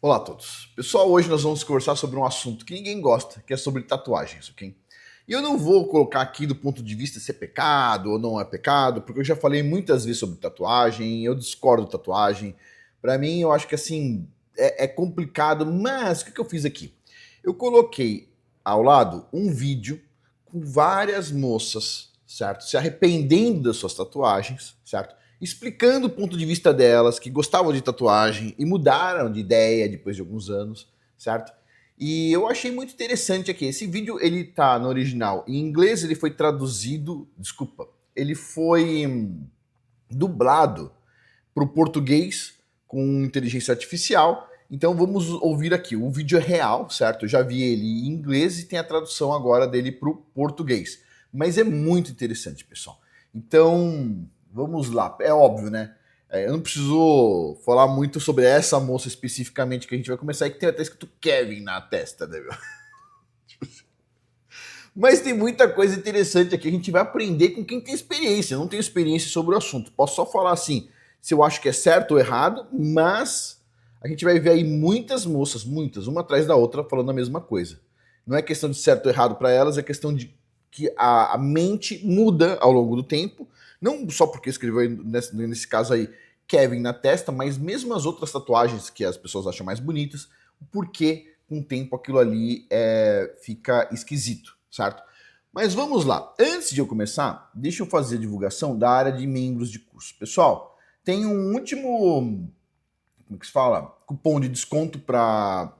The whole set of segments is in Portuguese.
Olá a todos. Pessoal, hoje nós vamos conversar sobre um assunto que ninguém gosta, que é sobre tatuagens, ok? E eu não vou colocar aqui do ponto de vista se é pecado ou não é pecado, porque eu já falei muitas vezes sobre tatuagem, eu discordo de tatuagem. Pra mim, eu acho que assim, é complicado, mas o que eu fiz aqui? Eu coloquei ao lado um vídeo com várias moças, certo? Se arrependendo das suas tatuagens, certo? Explicando o ponto de vista delas, que gostavam de tatuagem e mudaram de ideia depois de alguns anos, certo? E eu achei muito interessante aqui. Esse vídeo, ele tá no original em inglês, ele foi traduzido, desculpa, ele foi dublado para o português com inteligência artificial. Então vamos ouvir aqui. O vídeo é real, certo? Eu já vi ele em inglês e tem a tradução agora dele para o português. Mas é muito interessante, pessoal. Então, vamos lá. É óbvio, né? Eu não preciso falar muito sobre essa moça especificamente que a gente vai começar aí, que tem até escrito Kevin na testa, né, meu? Mas tem muita coisa interessante aqui. A gente vai aprender com quem tem experiência. Eu não tenho experiência sobre o assunto. Posso só falar assim, se eu acho que é certo ou errado, mas a gente vai ver aí muitas moças, muitas, uma atrás da outra, falando a mesma coisa. Não é questão de certo ou errado para elas, é questão de que a mente muda ao longo do tempo. Não só porque escreveu nesse caso aí Kevin na testa, mas mesmo as outras tatuagens que as pessoas acham mais bonitas, porque com o tempo aquilo ali fica esquisito, certo? Mas vamos lá. Antes de eu começar, deixa eu fazer a divulgação da área de membros de curso. Pessoal, tem um último, como que se fala? Cupom de desconto para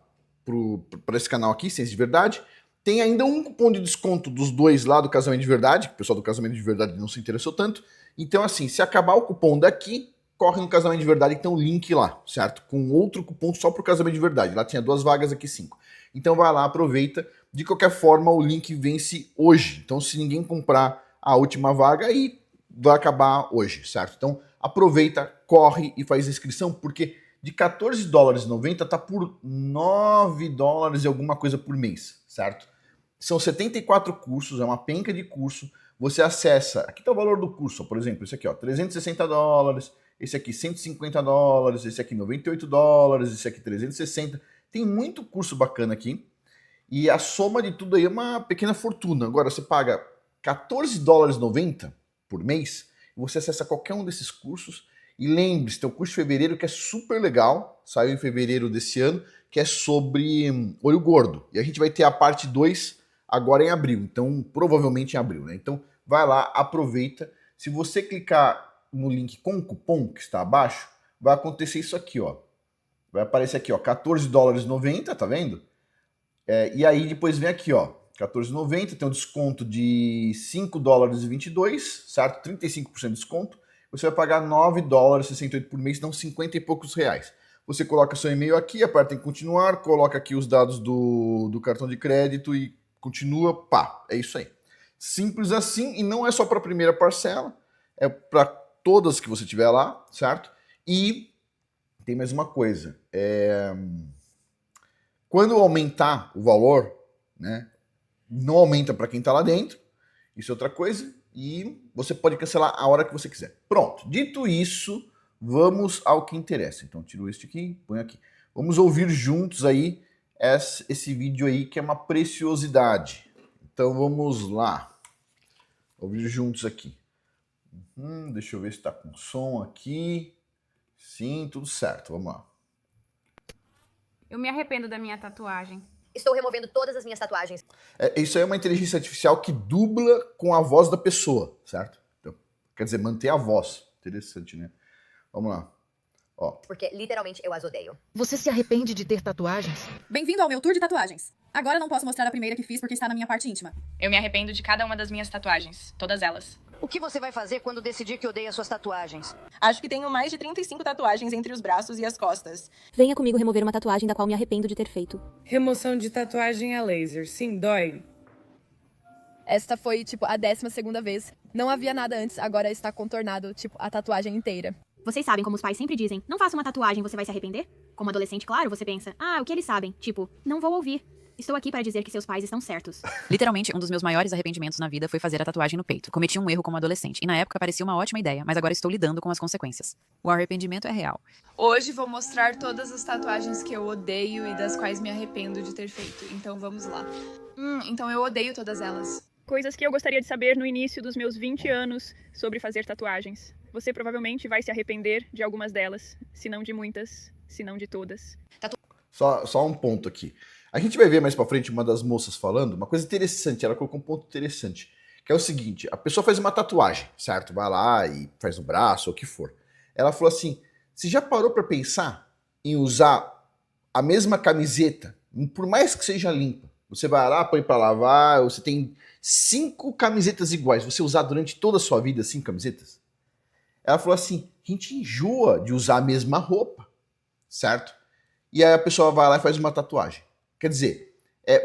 esse canal aqui, Ciência de Verdade. Tem ainda um cupom de desconto dos dois lá do Casamento de Verdade, que o pessoal do Casamento de Verdade não se interessou tanto. Então, assim, se acabar o cupom daqui, corre no Casamento de Verdade, que tem um link lá, certo? Com outro cupom só pro Casamento de Verdade. Lá tinha 2 vagas, aqui 5. Então vai lá, aproveita. De qualquer forma, o link vence hoje. Então, se ninguém comprar a última vaga, aí vai acabar hoje, certo? Então, aproveita, corre e faz a inscrição, porque de $14,90 tá por $9 e alguma coisa por mês, certo? São 74 cursos, é uma penca de curso. Você acessa, aqui tá o valor do curso, por exemplo, esse aqui, ó, $360, esse aqui $150, esse aqui $98, esse aqui 360. Tem muito curso bacana aqui. E a soma de tudo aí é uma pequena fortuna. Agora você paga $14,90 por mês e você acessa qualquer um desses cursos. E lembre-se, tem o curso de fevereiro que é super legal, saiu em fevereiro desse ano, que é sobre olho gordo. E a gente vai ter a parte 2 agora em abril, então provavelmente em abril, né? Então vai lá, aproveita. Se você clicar no link com o cupom que está abaixo, vai acontecer isso aqui, ó. Vai aparecer aqui, ó, $14,90, tá vendo? E aí depois vem aqui, ó, $14,90, tem um desconto de $5,22, certo? 35% de desconto. Você vai pagar $9,68 por mês, dão 50 e poucos reais. Você coloca seu e-mail aqui, aperta em continuar, coloca aqui os dados do cartão de crédito e continua, pá, é isso aí. Simples assim, e não é só para a primeira parcela, é para todas que você tiver lá, certo? E tem mais uma coisa, quando aumentar o valor, né, não aumenta para quem está lá dentro, isso é outra coisa, e você pode cancelar a hora que você quiser. Pronto, dito isso, vamos ao que interessa. Então, tiro este aqui, põe aqui. Vamos ouvir juntos aí esse vídeo aí, que é uma preciosidade. Então, vamos lá. Ouvir juntos aqui. Deixa eu ver se está com som aqui. Sim, tudo certo, vamos lá. Eu me arrependo da minha tatuagem. Estou removendo todas as minhas tatuagens. Isso aí é uma inteligência artificial que dubla com a voz da pessoa, certo? Então, quer dizer, manter a voz. Interessante, né? Vamos lá. Ó. Porque literalmente eu as odeio. Você se arrepende de ter tatuagens? Bem-vindo ao meu tour de tatuagens. Agora não posso mostrar a primeira que fiz porque está na minha parte íntima. Eu me arrependo de cada uma das minhas tatuagens, todas elas. O que você vai fazer quando decidir que odeia suas tatuagens? Acho que tenho mais de 35 tatuagens entre os braços e as costas. Venha comigo remover uma tatuagem da qual me arrependo de ter feito. Remoção de tatuagem a laser. Sim, dói. Esta foi, a 12ª vez. Não havia nada antes, agora está contornado, a tatuagem inteira. Vocês sabem como os pais sempre dizem, não faça uma tatuagem, você vai se arrepender? Como adolescente, claro, você pensa, o que eles sabem? Não vou ouvir. Estou aqui para dizer que seus pais estão certos. Literalmente, um dos meus maiores arrependimentos na vida foi fazer a tatuagem no peito. Cometi um erro como adolescente, e na época parecia uma ótima ideia, mas agora estou lidando com as consequências. O arrependimento é real. Hoje vou mostrar todas as tatuagens que eu odeio e das quais me arrependo de ter feito. Então vamos lá. Então eu odeio todas elas. Coisas que eu gostaria de saber no início dos meus 20 anos sobre fazer tatuagens. Você provavelmente vai se arrepender de algumas delas, se não de muitas, se não de todas. Só um ponto aqui. A gente vai ver mais pra frente uma das moças falando, uma coisa interessante, ela colocou um ponto interessante, que é o seguinte, a pessoa faz uma tatuagem, certo? Vai lá e faz no braço, ou o que for. Ela falou assim, você já parou pra pensar em usar a mesma camiseta, por mais que seja limpa? Você vai lá, põe pra lavar, você tem 5 camisetas iguais, você usar durante toda a sua vida 5 camisetas? Ela falou assim, a gente enjoa de usar a mesma roupa, certo? E aí a pessoa vai lá e faz uma tatuagem. Quer dizer,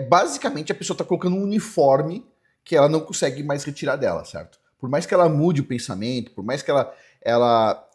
basicamente a pessoa está colocando um uniforme que ela não consegue mais retirar dela, certo? Por mais que ela mude o pensamento, por mais que ela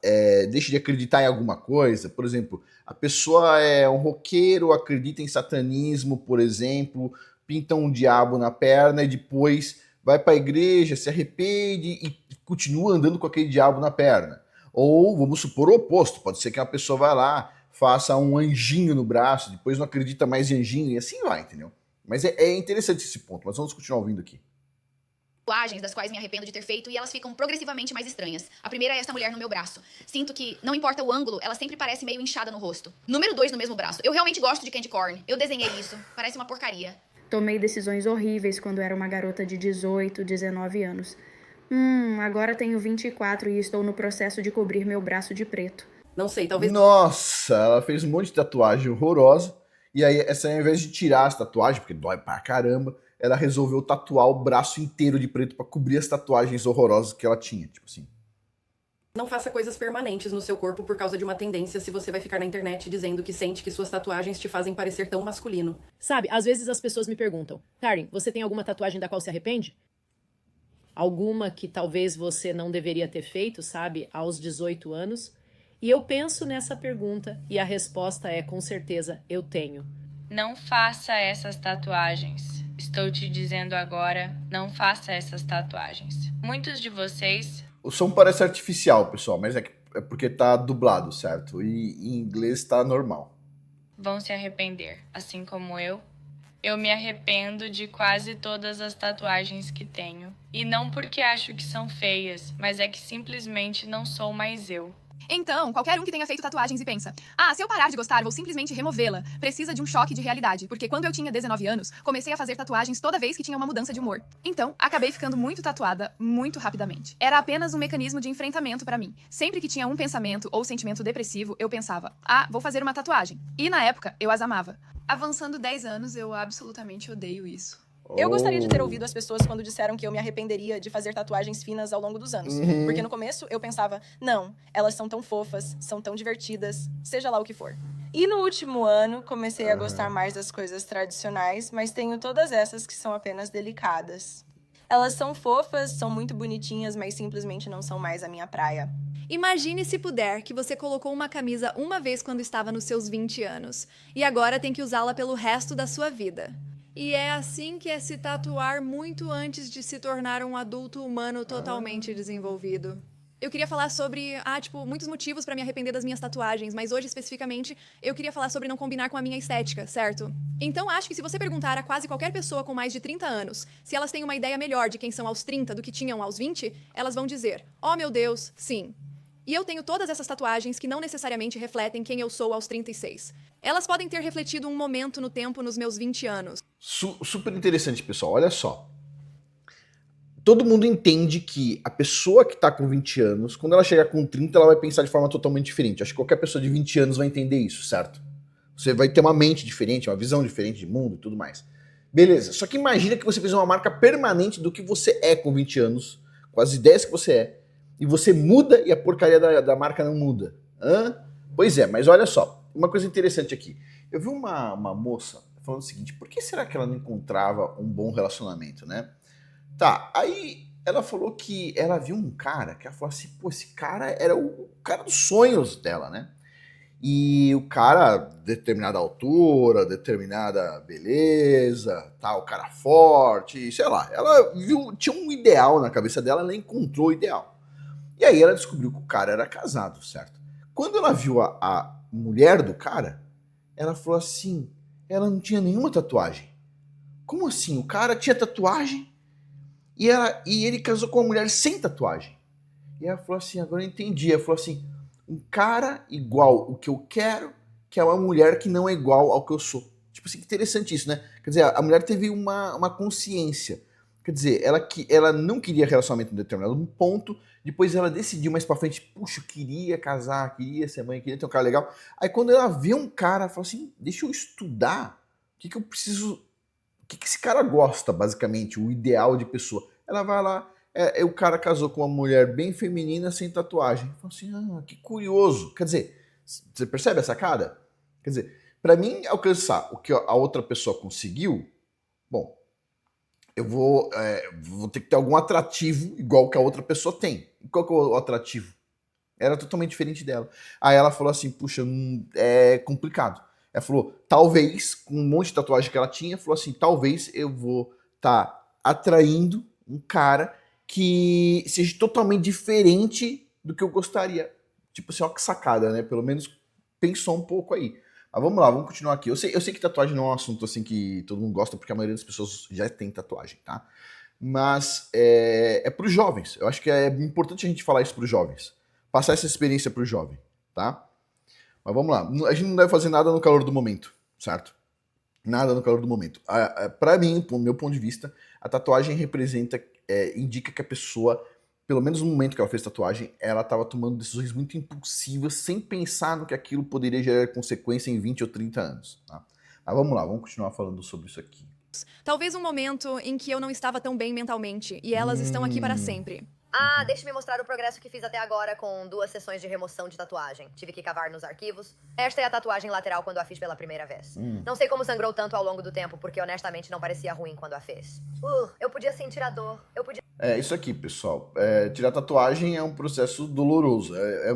deixe de acreditar em alguma coisa, por exemplo, a pessoa é um roqueiro, acredita em satanismo, por exemplo, pinta um diabo na perna e depois vai para a igreja, se arrepende e continua andando com aquele diabo na perna. Ou, vamos supor, o oposto, pode ser que uma pessoa vá lá, faça um anjinho no braço, depois não acredita mais em anjinho, e assim vai, entendeu? Mas é interessante esse ponto, mas vamos continuar ouvindo aqui. Tatuagens das quais me arrependo de ter feito e elas ficam progressivamente mais estranhas. A primeira é essa mulher no meu braço. Sinto que, não importa o ângulo, ela sempre parece meio inchada no rosto. Número 2 no mesmo braço. Eu realmente gosto de candy corn. Eu desenhei isso. Parece uma porcaria. Tomei decisões horríveis quando era uma garota de 18, 19 anos. Agora tenho 24 e estou no processo de cobrir meu braço de preto. Não sei, talvez... Nossa, ela fez um monte de tatuagem horrorosa. E aí, essa ao invés de tirar as tatuagens, porque dói pra caramba, ela resolveu tatuar o braço inteiro de preto pra cobrir as tatuagens horrorosas que ela tinha, tipo assim. Não faça coisas permanentes no seu corpo por causa de uma tendência se você vai ficar na internet dizendo que sente que suas tatuagens te fazem parecer tão masculino. Sabe, às vezes as pessoas me perguntam, Karen, você tem alguma tatuagem da qual se arrepende? Alguma que talvez você não deveria ter feito, sabe, aos 18 anos? E eu penso nessa pergunta e a resposta é, com certeza, eu tenho. Não faça essas tatuagens. Estou te dizendo agora, não faça essas tatuagens. Muitos de vocês... O som parece artificial, pessoal, mas é porque tá dublado, certo? E em inglês tá normal. Vão se arrepender, assim como eu. Eu me arrependo de quase todas as tatuagens que tenho. E não porque acho que são feias, mas é que simplesmente não sou mais eu. Então, qualquer um que tenha feito tatuagens e pensa, se eu parar de gostar, vou simplesmente removê-la, precisa de um choque de realidade, porque quando eu tinha 19 anos, comecei a fazer tatuagens toda vez que tinha uma mudança de humor. Então, acabei ficando muito tatuada, muito rapidamente. Era apenas um mecanismo de enfrentamento pra mim. Sempre que tinha um pensamento ou sentimento depressivo, eu pensava, vou fazer uma tatuagem. E na época, eu as amava. Avançando 10 anos, eu absolutamente odeio isso. Eu gostaria de ter ouvido as pessoas quando disseram que eu me arrependeria de fazer tatuagens finas ao longo dos anos. Porque no começo eu pensava, não, elas são tão fofas, são tão divertidas, seja lá o que for. E no último ano, comecei a gostar mais das coisas tradicionais, mas tenho todas essas que são apenas delicadas. Elas são fofas, são muito bonitinhas, mas simplesmente não são mais a minha praia. Imagine se puder que você colocou uma camisa uma vez quando estava nos seus 20 anos, e agora tem que usá-la pelo resto da sua vida. E é assim que é se tatuar muito antes de se tornar um adulto humano totalmente desenvolvido. Eu queria falar sobre, muitos motivos pra me arrepender das minhas tatuagens, mas hoje, especificamente, eu queria falar sobre não combinar com a minha estética, certo? Então, acho que se você perguntar a quase qualquer pessoa com mais de 30 anos se elas têm uma ideia melhor de quem são aos 30 do que tinham aos 20, elas vão dizer, oh meu Deus, sim. E eu tenho todas essas tatuagens que não necessariamente refletem quem eu sou aos 36. Elas podem ter refletido um momento no tempo nos meus 20 anos. Super interessante, pessoal. Olha só. Todo mundo entende que a pessoa que tá com 20 anos, quando ela chegar com 30, ela vai pensar de forma totalmente diferente. Acho que qualquer pessoa de 20 anos vai entender isso, certo? Você vai ter uma mente diferente, uma visão diferente de mundo e tudo mais. Beleza, só que imagina que você fez uma marca permanente do que você é com 20 anos, com as ideias que você é, e você muda e a porcaria da marca não muda. Pois é, mas olha só. Uma coisa interessante aqui. Eu vi uma moça falando o seguinte, por que será que ela não encontrava um bom relacionamento, né? Tá, aí ela falou que ela viu um cara, que ela falou assim, esse cara era o cara dos sonhos dela, né? E o cara determinada altura, determinada beleza, tal, cara forte, sei lá. Ela viu, tinha um ideal na cabeça dela, ela encontrou o ideal. E aí ela descobriu que o cara era casado, certo? Quando ela viu a mulher do cara, ela falou assim, ela não tinha nenhuma tatuagem. Como assim? O cara tinha tatuagem e ele casou com uma mulher sem tatuagem. E ela falou assim, agora eu entendi. Ela falou assim, um cara igual o que eu quero, que é uma mulher que não é igual ao que eu sou. Tipo assim, que interessante isso, né? Quer dizer, a mulher teve uma consciência. Quer dizer, ela não queria relacionamento em determinado ponto, depois ela decidiu mais pra frente, puxa, eu queria casar, queria ser mãe, queria ter um cara legal. Aí quando ela vê um cara, ela fala assim, deixa eu estudar, o que eu preciso, o que esse cara gosta, basicamente, o ideal de pessoa. Ela vai lá, o cara casou com uma mulher bem feminina, sem tatuagem. Fala assim, que curioso. Quer dizer, você percebe a sacada? Quer dizer, pra mim alcançar o que a outra pessoa conseguiu, bom, eu vou ter que ter algum atrativo igual que a outra pessoa tem. E qual que é o atrativo? Era totalmente diferente dela. Aí ela falou assim, puxa, é complicado. Ela falou, talvez, com um monte de tatuagem que ela tinha, falou assim, talvez eu vou estar atraindo um cara que seja totalmente diferente do que eu gostaria. Tipo assim, ó que sacada, né? Pelo menos pensou um pouco aí. Mas vamos lá, vamos continuar aqui. Eu sei que tatuagem não é um assunto assim que todo mundo gosta, porque a maioria das pessoas já tem tatuagem, tá? Mas é para os jovens. Eu acho que é importante a gente falar isso para os jovens. Passar essa experiência para o jovem, tá? Mas vamos lá. A gente não deve fazer nada no calor do momento, certo? Nada no calor do momento. Para mim, do meu ponto de vista, a tatuagem representa, indica que a pessoa, pelo menos no momento que ela fez tatuagem, ela estava tomando decisões muito impulsivas, sem pensar no que aquilo poderia gerar consequência em 20 ou 30 anos. Tá? Mas vamos lá, vamos continuar falando sobre isso aqui. Talvez um momento em que eu não estava tão bem mentalmente, e elas estão aqui para sempre. Ah, deixe-me mostrar o progresso que fiz até agora com 2 sessões de remoção de tatuagem. Tive que cavar nos arquivos. Esta é a tatuagem lateral quando a fiz pela primeira vez. Não sei como sangrou tanto ao longo do tempo, porque honestamente não parecia ruim quando a fez. Eu podia sentir a dor, eu podia... É isso aqui, pessoal. Tirar tatuagem é um processo doloroso.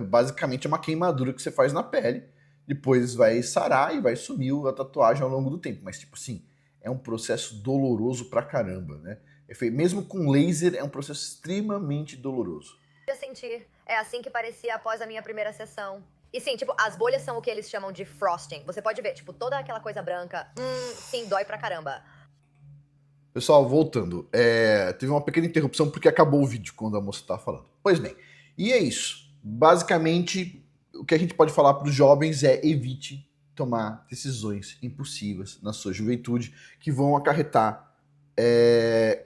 Basicamente uma queimadura que você faz na pele. Depois vai sarar e vai sumir a tatuagem ao longo do tempo. Mas tipo assim, é um processo doloroso pra caramba, né? Mesmo com laser, é um processo extremamente doloroso. Podia sentir. É assim que parecia após a minha primeira sessão. E sim, tipo, as bolhas são o que eles chamam de frosting. Você pode ver, tipo, toda aquela coisa branca. Sim, dói pra caramba. Pessoal, voltando. Teve uma pequena interrupção porque acabou o vídeo quando a moça estava falando. Pois bem, e é isso. Basicamente, o que a gente pode falar para os jovens é evite tomar decisões impulsivas na sua juventude que vão acarretar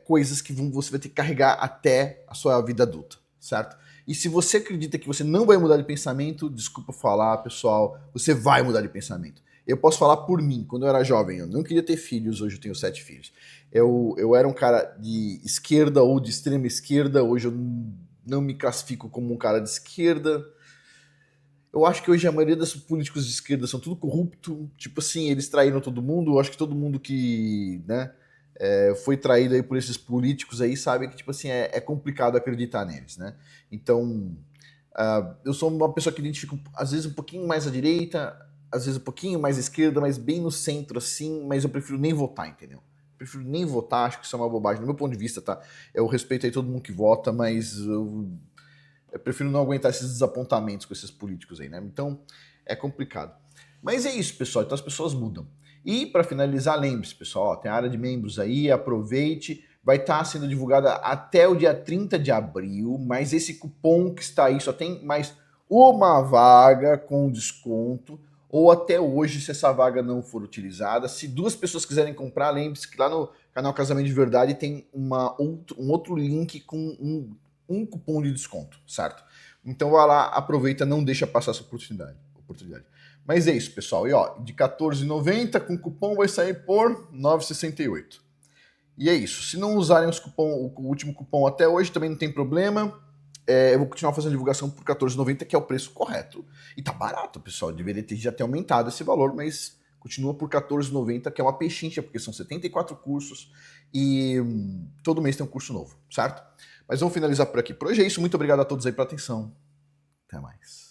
coisas que você vai ter que carregar até a sua vida adulta, certo? E se você acredita que você não vai mudar de pensamento, desculpa falar, pessoal, você vai mudar de pensamento. Eu posso falar por mim, quando eu era jovem, eu não queria ter filhos, hoje eu tenho 7 filhos. Eu era um cara de esquerda ou de extrema esquerda, hoje eu não me classifico como um cara de esquerda. Eu acho que hoje a maioria dos políticos de esquerda são tudo corrupto, tipo assim, eles traíram todo mundo, eu acho que todo mundo que, né, foi traído aí por esses políticos aí sabe que, tipo assim, é complicado acreditar neles, né? Então, eu sou uma pessoa que identifica, às vezes, um pouquinho mais à direita, às vezes um pouquinho mais à esquerda, mas bem no centro, assim, mas eu prefiro nem votar, entendeu? Prefiro nem votar, acho que isso é uma bobagem, do meu ponto de vista, tá? Eu respeito aí todo mundo que vota, mas eu prefiro não aguentar esses desapontamentos com esses políticos aí, né? Então, é complicado. Mas é isso, pessoal, então as pessoas mudam. E, para finalizar, lembre-se, pessoal, ó, tem a área de membros aí, aproveite, vai estar sendo divulgada até o dia 30 de abril, mas esse cupom que está aí só tem mais uma vaga com desconto, ou até hoje, se essa vaga não for utilizada. Se 2 pessoas quiserem comprar, lembre-se que lá no canal Casamento de Verdade tem um outro link com um cupom de desconto, certo? Então vai lá, aproveita, não deixa passar essa oportunidade. Mas é isso, pessoal. E ó, de R$14,90 com cupom vai sair por R$9,68. E é isso. Se não usarem o último cupom até hoje, também não tem problema. Eu vou continuar fazendo divulgação por R$14,90, que é o preço correto. E tá barato, pessoal. Deveria ter já até aumentado esse valor, mas continua por R$14,90, que é uma pechincha, porque são 74 cursos e todo mês tem um curso novo, certo? Mas vamos finalizar por aqui. Por hoje é isso. Muito obrigado a todos aí pela atenção. Até mais.